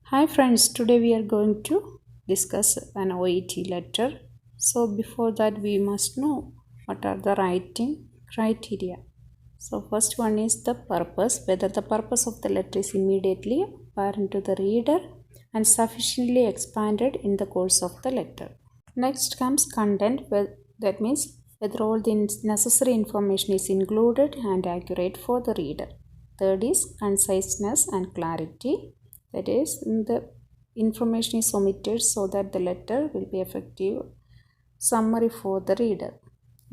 Hi friends, today we are going to discuss an OET letter. So before that we must know what are the writing criteria. So first one is the purpose, whether the purpose of the letter is immediately apparent to the reader and sufficiently expanded in the course of the letter. Next comes content, that means whether all the necessary information is included and accurate for the reader. Third is conciseness and clarity, that is, the information is omitted so that the letter will be effective summary for the reader.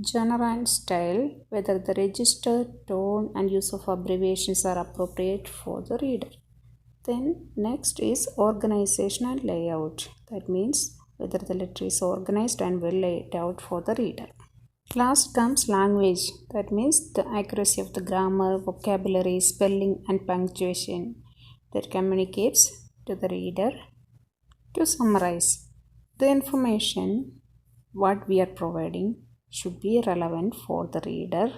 Genre and style, whether the register, tone, and use of abbreviations are appropriate for the reader. Then next is organization and layout. That means whether the letter is organized and well laid out for the reader. Last comes language. That means the accuracy of the grammar, vocabulary, spelling, and punctuation that communicates to the reader. To summarize, the information what we are providing should be relevant for the reader.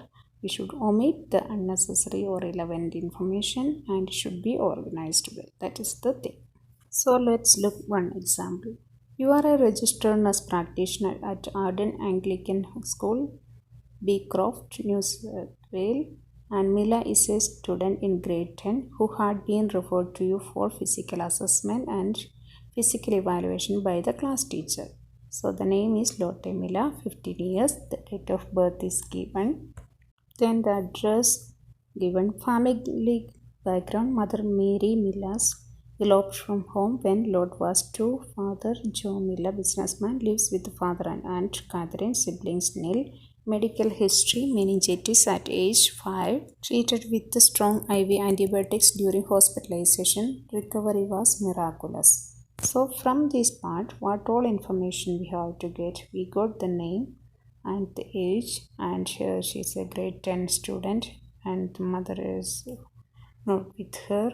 We should omit the unnecessary or irrelevant information and should be organized well. That is the thing. So let's look one example. You are a registered nurse practitioner at Arden Anglican School, Beecroft, New South Wales, and Mila is a student in grade 10 who had been referred to you for physical assessment and physical evaluation by the class teacher. So the name is Lotte Mila, 15 years, the date of birth is given. Then the address given, family background, Mother Mary Milas eloped from home when Lord was 2. Father Joe Miller, businessman, lives with father and aunt Catherine, siblings nil. Medical history, meningitis at age 5, treated with strong IV antibiotics during hospitalization. Recovery was miraculous. So from this part, what all information we have to get? We got the name and the age, and here she is a grade 10 student and the mother is not with her.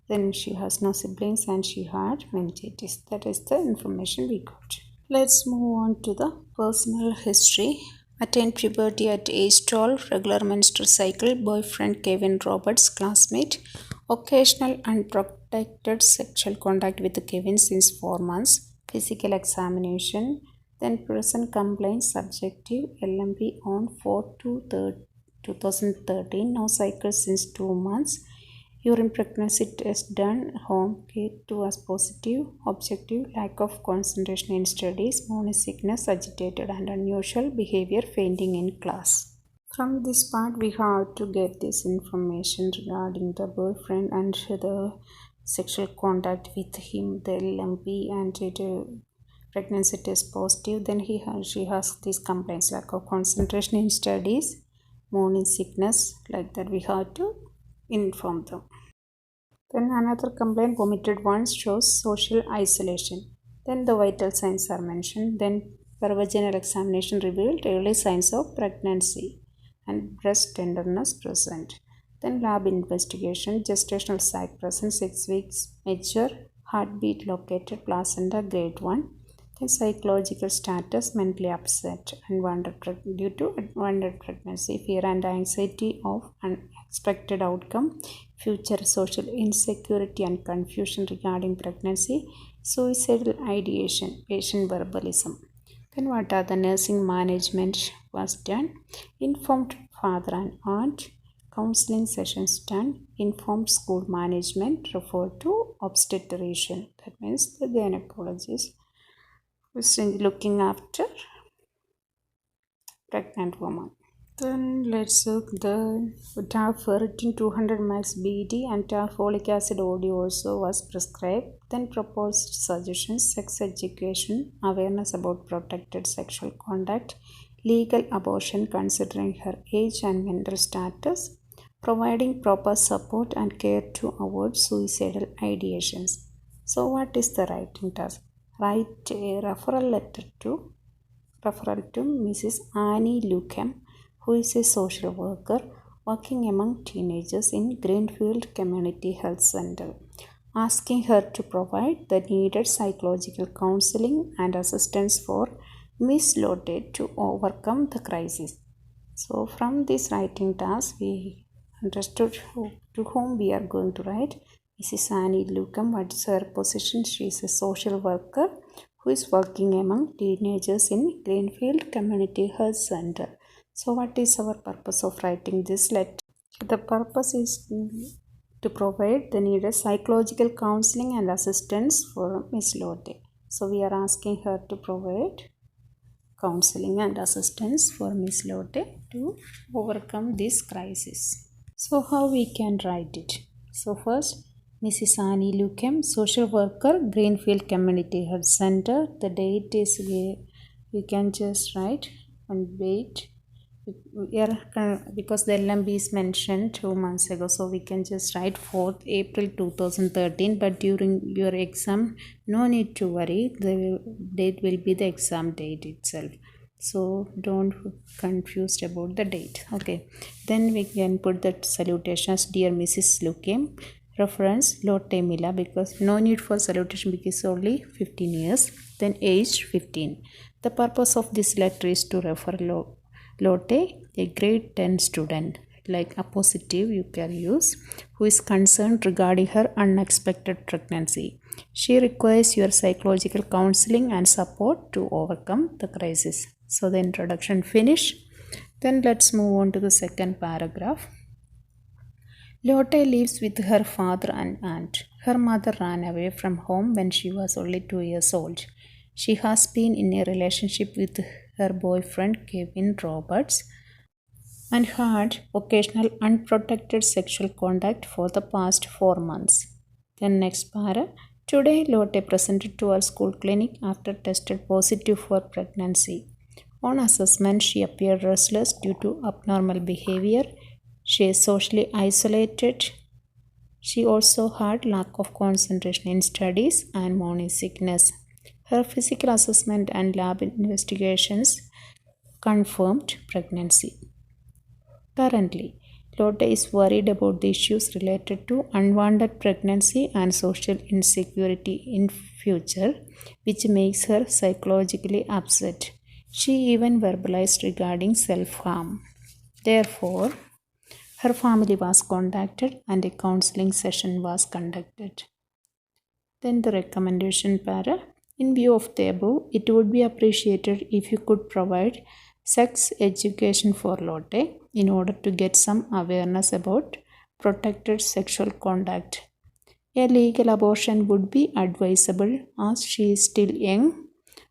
Then she has no siblings and she had meningitis. That is the information we got. Let's move on to the personal history. Attained puberty at age 12, regular menstrual cycle, boyfriend Kevin Roberts, classmate, occasional unprotected sexual contact with Kevin since 4 months, physical examination, then present complaint subjective LMP on 4 to 2013, no cycle since 2 months, urine pregnancy test done home, K2 was positive, objective, lack of concentration in studies, morning sickness, agitated and unusual behavior, fainting in class. From this part, we have to get this information regarding the boyfriend and the sexual contact with him, the LMP, and pregnancy test positive. Then she has these complaints: lack of concentration in studies, morning sickness, like that. We have to inform them. Then another complaint, vomited once, shows social isolation. Then the vital signs are mentioned. Then vaginal examination revealed early signs of pregnancy and breast tenderness present. Then lab investigation, gestational sac present, 6 weeks, mature, heartbeat located, placenta grade 1. Then psychological status, mentally upset, due to unwanted pregnancy, fear and anxiety of unexpected outcome, future social insecurity and confusion regarding pregnancy, suicidal ideation, patient verbalism. Then what are the nursing management was done? Informed father and aunt, counseling sessions done, informed school management, referred to obstetrician. That means the gynecologist who is looking after pregnant woman. Then let's look the TAF ferritin 200 max BD and TAF folic acid OD also was prescribed. Then proposed suggestions, sex education, awareness about protected sexual conduct, legal abortion considering her age and mental status, providing proper support and care to avoid suicidal ideations. So what is the writing task? Write a referral letter to Mrs. Annie Luckham, who is a social worker working among teenagers in Greenfield Community Health Center, asking her to provide the needed psychological counseling and assistance for Miss Lotte to overcome the crisis. So, from this writing task, we understood to whom we are going to write. Mrs. Annie Lucum, what is her position? She is a social worker who is working among teenagers in Greenfield Community Health Center. So, what is our purpose of writing this letter? The purpose is to provide the needed psychological counseling and assistance for Miss Lotte. So, we are asking her to provide counseling and assistance for Miss Lotte to overcome this crisis. So, how we can write it? So, first, Mrs. Annie Lucam, social worker, Greenfield Community Health Center. The date is we can just write and wait. Because the LMB is mentioned 2 months ago, so we can just write 4th April 2013. But during your exam, no need to worry, the date will be the exam date itself, so don't confused about the date. Okay, then we can put the salutations, dear Mrs. Lucam, reference Lotte Mila, because no need for salutation because only 15 years, then age 15. The purpose of this letter is to refer Lotte, a grade 10 student, like appositive you can use, who is concerned regarding her unexpected pregnancy. She requires your psychological counseling and support to overcome the crisis. So the introduction finish. Then let's move on to the second paragraph. Lotte lives with her father and aunt. Her mother ran away from home when she was only 2 years old. She has been in a relationship with her boyfriend Kevin Roberts and had occasional unprotected sexual contact for the past 4 months. Then next para. Today Lotte presented to her school clinic after tested positive for pregnancy. On assessment, she appeared restless due to abnormal behavior. She is socially isolated. She also had lack of concentration in studies and morning sickness. Her physical assessment and lab investigations confirmed pregnancy. Currently, Lotte is worried about the issues related to unwanted pregnancy and social insecurity in future, which makes her psychologically upset. She even verbalized regarding self-harm. Therefore, her family was contacted and a counseling session was conducted. Then the recommendation para. In view of the above, it would be appreciated if you could provide sex education for Lotte in order to get some awareness about protected sexual contact. A legal abortion would be advisable as she is still young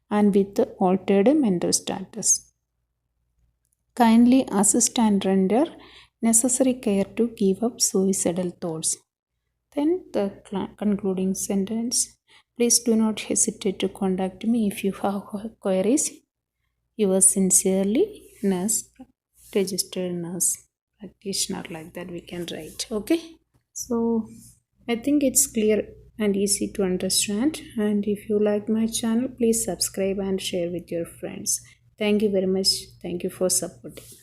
and with altered mental status. Kindly assist and render necessary care to give up suicidal thoughts. Then the concluding sentence. Please do not hesitate to contact me if you have queries. Yours sincerely, nurse, registered nurse practitioner, like that we can write. Okay, so I think it's clear and easy to understand. And if you like my channel, please subscribe and share with your friends. Thank you very much. Thank you for supporting.